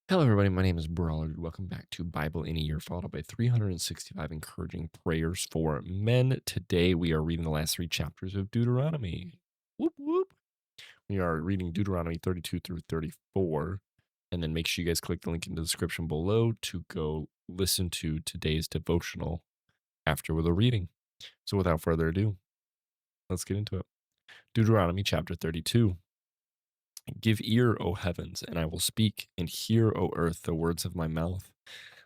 Hello, everybody. My name is BrawlerDood. Welcome back to Bible in a Year, followed by 365 encouraging prayers for men. Today, we are reading the last three chapters of Deuteronomy. Whoop, whoop. We are reading Deuteronomy 32 through 34. And then make sure you guys click the link in the description below to go listen to today's devotional after the reading. So, without further ado, let's get into it. Deuteronomy chapter 32. Give ear, O heavens, and I will speak, and hear, O earth, the words of my mouth.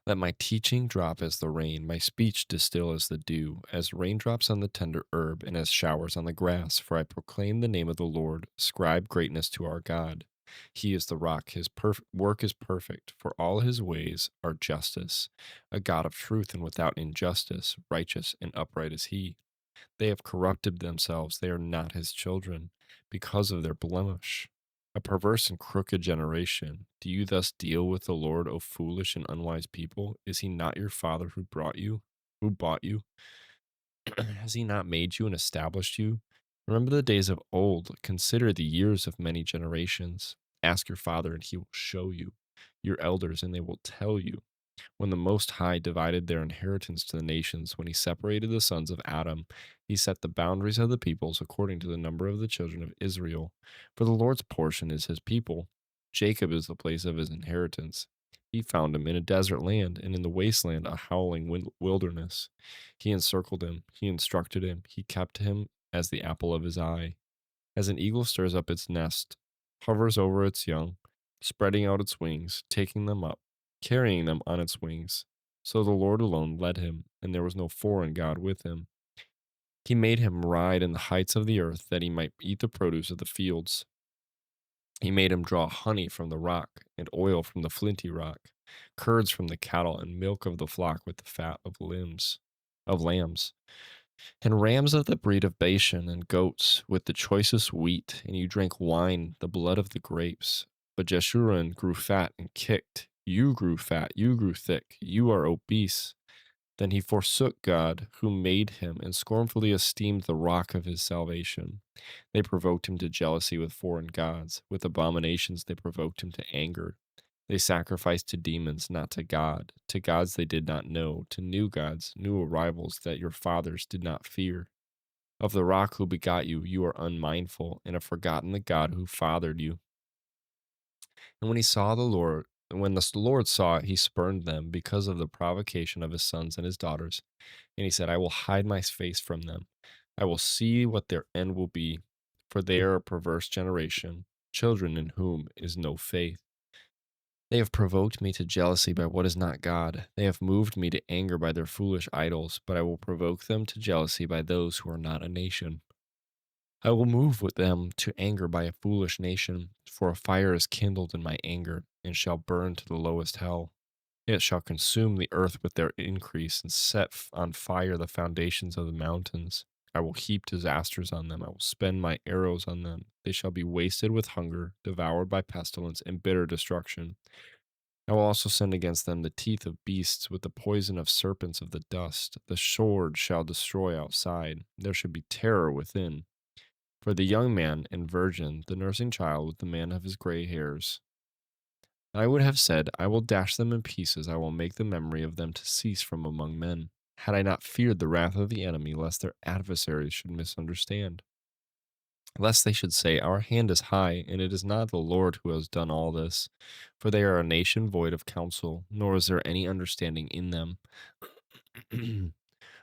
Let my teaching drop as the rain, my speech distill as the dew, as raindrops on the tender herb, and as showers on the grass. For I proclaim the name of the Lord, ascribe greatness to our God. He is the rock, his work is perfect, for all his ways are justice. A God of truth and without injustice, righteous and upright is he. They have corrupted themselves, they are not his children, because of their blemish. A perverse and crooked generation, do you thus deal with the Lord, O foolish and unwise people? Is he not your father who bought you? Has he not made you and established you? Remember the days of old, consider the years of many generations. Ask your father, and he will show you, your elders, and they will tell you. When the Most High divided their inheritance to the nations, when he separated the sons of Adam, he set the boundaries of the peoples according to the number of the children of Israel. For the Lord's portion is his people. Jacob is the place of his inheritance. He found him in a desert land, and in the wasteland a howling wilderness. He encircled him, he instructed him, he kept him as the apple of his eye. As an eagle stirs up its nest, hovers over its young, spreading out its wings, taking them up, carrying them on its wings. So the Lord alone led him, and there was no foreign God with him. He made him ride in the heights of the earth, that he might eat the produce of the fields. He made him draw honey from the rock, and oil from the flinty rock, curds from the cattle, and milk of the flock with the fat of lambs. And rams of the breed of Bashan, and goats with the choicest wheat, and you drank wine, the blood of the grapes. But Jeshurun grew fat and kicked. You grew fat, you grew thick, you are obese. Then he forsook God, who made him, and scornfully esteemed the rock of his salvation. They provoked him to jealousy with foreign gods. With abominations they provoked him to anger. They sacrificed to demons, not to God, to gods they did not know, to new gods, new arrivals that your fathers did not fear. Of the rock who begot you, you are unmindful, and have forgotten the God who fathered you. And when the Lord saw it, he spurned them because of the provocation of his sons and his daughters. And he said, I will hide my face from them. I will see what their end will be, for they are a perverse generation, children in whom is no faith. They have provoked me to jealousy by what is not God. They have moved me to anger by their foolish idols, but I will provoke them to jealousy by those who are not a nation. I will move with them to anger by a foolish nation, for a fire is kindled in my anger, and shall burn to the lowest hell. It shall consume the earth with their increase, and set on fire the foundations of the mountains. I will heap disasters on them. I will spend my arrows on them. They shall be wasted with hunger, devoured by pestilence and bitter destruction. I will also send against them the teeth of beasts with the poison of serpents of the dust. The sword shall destroy outside. There should be terror within. For the young man and virgin, the nursing child with the man of his gray hairs. I would have said, I will dash them in pieces. I will make the memory of them to cease from among men. Had I not feared the wrath of the enemy, lest their adversaries should misunderstand. Lest they should say, our hand is high, and it is not the Lord who has done all this. For they are a nation void of counsel, nor is there any understanding in them.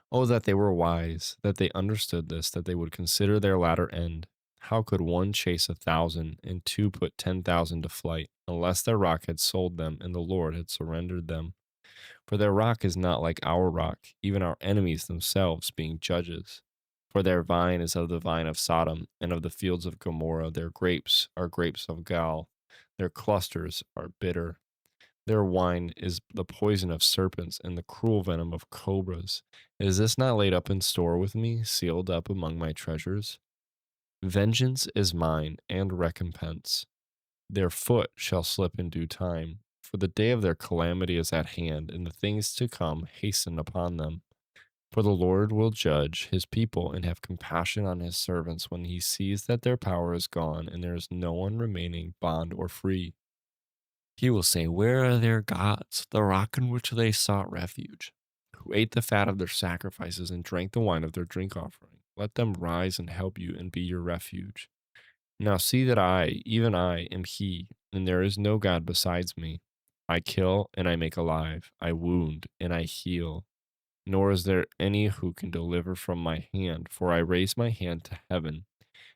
Oh, that they were wise, that they understood this, that they would consider their latter end. How could one chase 1,000, and two put 10,000 to flight, unless their rock had sold them, and the Lord had surrendered them? For their rock is not like our rock, even our enemies themselves being judges. For their vine is of the vine of Sodom, and of the fields of Gomorrah. Their grapes are grapes of Gal. Their clusters are bitter. Their wine is the poison of serpents and the cruel venom of cobras. Is this not laid up in store with me, sealed up among my treasures? Vengeance is mine, and recompense. Their foot shall slip in due time, for the day of their calamity is at hand, and the things to come hasten upon them. For the Lord will judge his people and have compassion on his servants when he sees that their power is gone, and there is no one remaining bond or free. He will say, "Where are their gods, the rock in which they sought refuge, who ate the fat of their sacrifices and drank the wine of their drink offering? Let them rise and help you and be your refuge. Now see that I, even I, am He, and there is no God besides me. I kill and I make alive, I wound and I heal, nor is there any who can deliver from my hand. For I raise my hand to heaven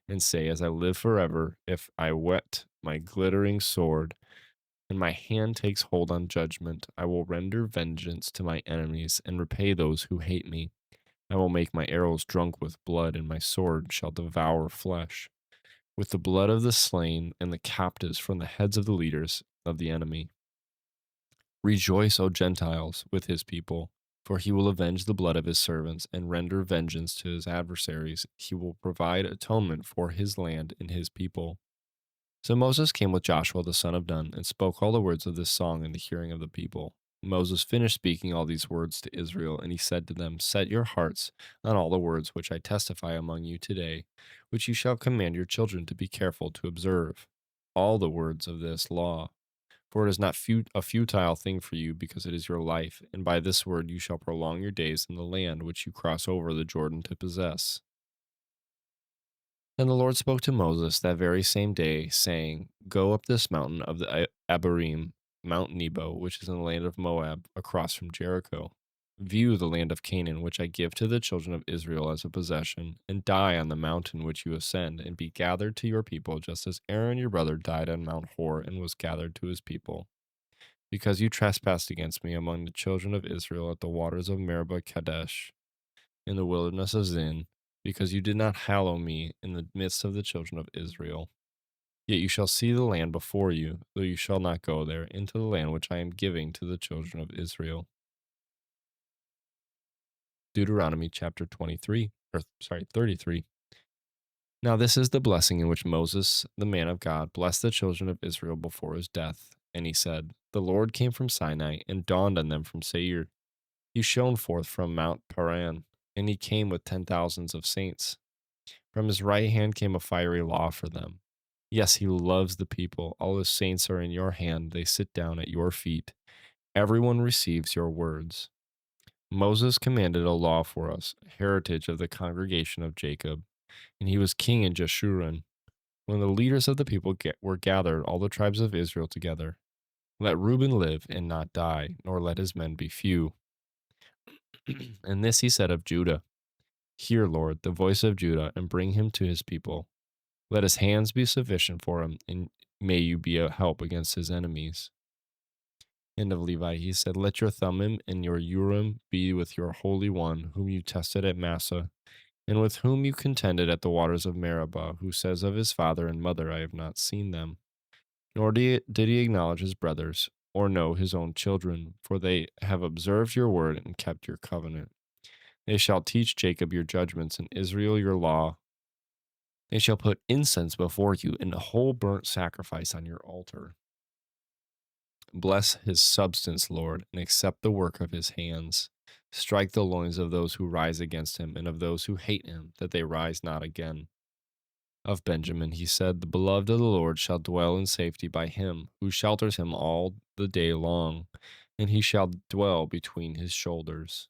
and say, as I live forever, if I whet my glittering sword, and my hand takes hold on judgment, I will render vengeance to my enemies and repay those who hate me. I will make my arrows drunk with blood, and my sword shall devour flesh, with the blood of the slain and the captives from the heads of the leaders of the enemy. Rejoice, O Gentiles, with his people, for he will avenge the blood of his servants and render vengeance to his adversaries. He will provide atonement for his land and his people. So Moses came with Joshua the son of Nun and spoke all the words of this song in the hearing of the people. Moses finished speaking all these words to Israel, and he said to them, "Set your hearts on all the words which I testify among you today, which you shall command your children to be careful to observe. All the words of this law. For it is not a futile thing for you, because it is your life, and by this word you shall prolong your days in the land which you cross over the Jordan to possess." And the Lord spoke to Moses that very same day, saying, "Go up this mountain of the Abarim, Mount Nebo, which is in the land of Moab, across from Jericho. View the land of Canaan, which I give to the children of Israel as a possession, and die on the mountain which you ascend, and be gathered to your people, just as Aaron your brother died on Mount Hor and was gathered to his people. Because you trespassed against me among the children of Israel at the waters of Meribah Kadesh, in the wilderness of Zin, because you did not hallow me in the midst of the children of Israel. Yet you shall see the land before you, though you shall not go there, into the land which I am giving to the children of Israel." Deuteronomy chapter 33. Now this is the blessing in which Moses, the man of God, blessed the children of Israel before his death. And he said, "The Lord came from Sinai and dawned on them from Seir. He shone forth from Mount Paran, and he came with 10,000s of saints. From his right hand came a fiery law for them. Yes, he loves the people. All his saints are in your hand. They sit down at your feet. Everyone receives your words." Moses commanded a law for us, heritage of the congregation of Jacob, and he was king in Jeshurun. When the leaders of the people were gathered, all the tribes of Israel together, "Let Reuben live and not die, nor let his men be few." And this he said of Judah, "Hear, Lord, the voice of Judah, and bring him to his people. Let his hands be sufficient for him, and may you be a help against his enemies." And of Levi he said, "Let your Thummim and your Urim be with your Holy One, whom you tested at Massa, and with whom you contended at the waters of Meribah, who says of his father and mother, I have not seen them. Nor did he acknowledge his brothers, or know his own children, for they have observed your word and kept your covenant. They shall teach Jacob your judgments, and Israel your law. They shall put incense before you, and a whole burnt sacrifice on your altar. Bless his substance, Lord, and accept the work of his hands. Strike the loins of those who rise against him, and of those who hate him, that they rise not again." Of Benjamin he said, "The beloved of the Lord shall dwell in safety by him, who shelters him all the day long, and he shall dwell between his shoulders."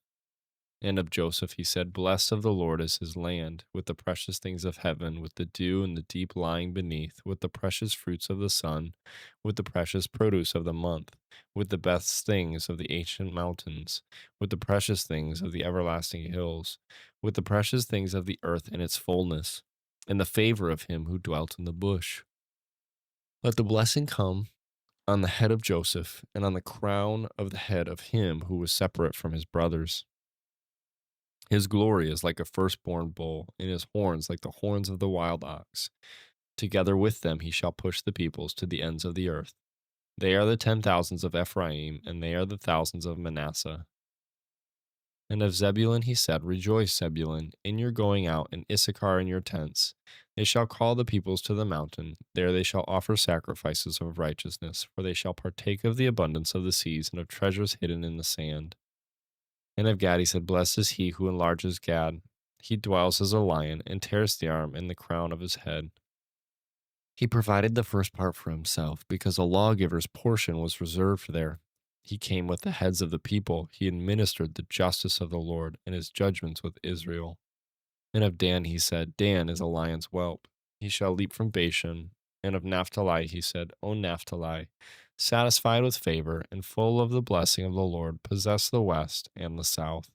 And of Joseph he said, "Blessed of the Lord is his land, with the precious things of heaven, with the dew and the deep lying beneath, with the precious fruits of the sun, with the precious produce of the month, with the best things of the ancient mountains, with the precious things of the everlasting hills, with the precious things of the earth in its fullness, and the favor of him who dwelt in the bush." Let the blessing come on the head of Joseph, and on the crown of the head of him who was separate from his brothers. His glory is like a firstborn bull, and his horns like the horns of the wild ox. Together with them he shall push the peoples to the ends of the earth. They are the 10,000s of Ephraim, and they are the thousands of Manasseh. And of Zebulun he said, "Rejoice, Zebulun, in your going out, and Issachar in your tents. They shall call the peoples to the mountain. There they shall offer sacrifices of righteousness, for they shall partake of the abundance of the seas and of treasures hidden in the sand." And of Gad he said, "Blessed is he who enlarges Gad. He dwells as a lion, and tears the arm and the crown of his head." He provided the first part for himself because a lawgiver's portion was reserved there. He came with the heads of the people. He administered the justice of the Lord and his judgments with Israel. And of Dan he said, Dan is a lion's whelp. He shall leap from Bashan. And of Naphtali he said, O Naphtali, satisfied with favor and full of the blessing of the Lord, possess the west and the south.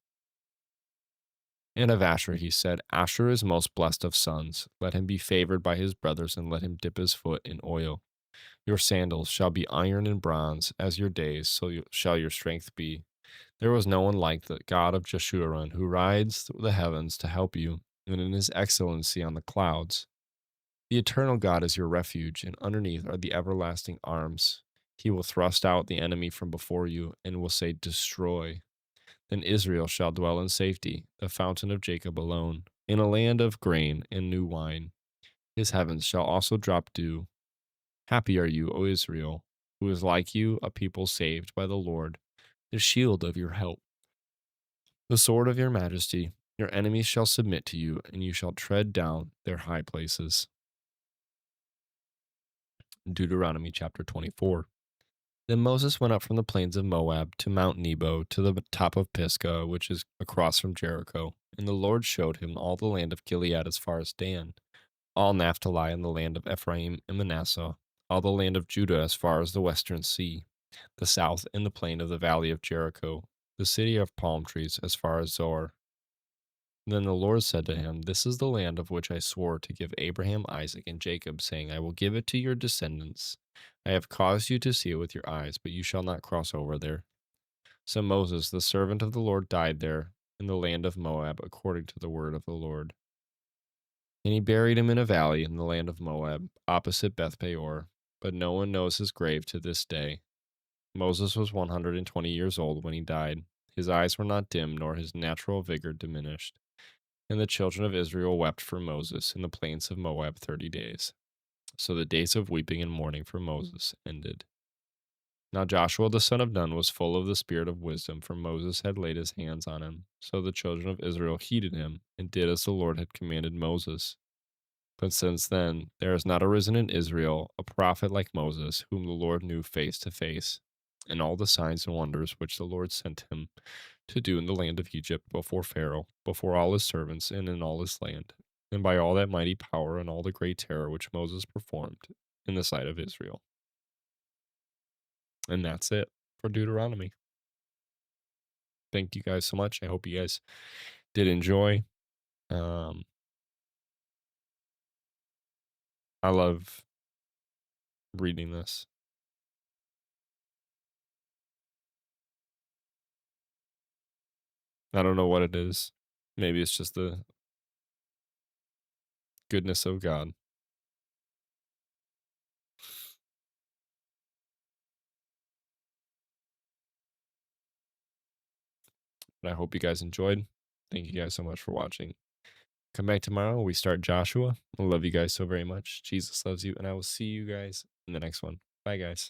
And of Asher he said, Asher is most blessed of sons. Let him be favored by his brothers, and let him dip his foot in oil. Your sandals shall be iron and bronze, as your days, shall your strength be. There was no one like the God of Jeshurun, who rides the heavens to help you, and in his excellency on the clouds. The eternal God is your refuge, and underneath are the everlasting arms. He will thrust out the enemy from before you, and will say, Destroy. Then Israel shall dwell in safety, the fountain of Jacob alone, in a land of grain and new wine. His heavens shall also drop dew. Happy are you, O Israel, who is like you, a people saved by the Lord, the shield of your help, the sword of your majesty. Your enemies shall submit to you, and you shall tread down their high places. Deuteronomy chapter 24. Then Moses went up from the plains of Moab to Mount Nebo to the top of Pisgah, which is across from Jericho. And the Lord showed him all the land of Gilead as far as Dan, all Naphtali and the land of Ephraim and Manasseh, all the land of Judah as far as the western sea, the south and the plain of the valley of Jericho, the city of palm trees as far as Zoar. Then the Lord said to him, This is the land of which I swore to give Abraham, Isaac, and Jacob, saying, I will give it to your descendants. I have caused you to see it with your eyes, but you shall not cross over there. So Moses, the servant of the Lord, died there in the land of Moab, according to the word of the Lord. And he buried him in a valley in the land of Moab, opposite Beth Peor, but no one knows his grave to this day. Moses was 120 years old when he died. His eyes were not dim, nor his natural vigor diminished. And the children of Israel wept for Moses in the plains of Moab 30 days. So the days of weeping and mourning for Moses ended. Now Joshua the son of Nun was full of the spirit of wisdom, for Moses had laid his hands on him. So the children of Israel heeded him, and did as the Lord had commanded Moses. But since then there has not arisen in Israel a prophet like Moses, whom the Lord knew face to face, and all the signs and wonders which the Lord sent him to do in the land of Egypt before Pharaoh, before all his servants, and in all his land, and by all that mighty power and all the great terror which Moses performed in the sight of Israel. And that's it for Deuteronomy. Thank you guys so much. I hope you guys did enjoy. I love reading this. I don't know what it is. Maybe it's just the goodness of God. But I hope you guys enjoyed. Thank you guys so much for watching. Come back tomorrow. We start Joshua. I love you guys so very much. Jesus loves you, and I will see you guys in the next one. Bye, guys.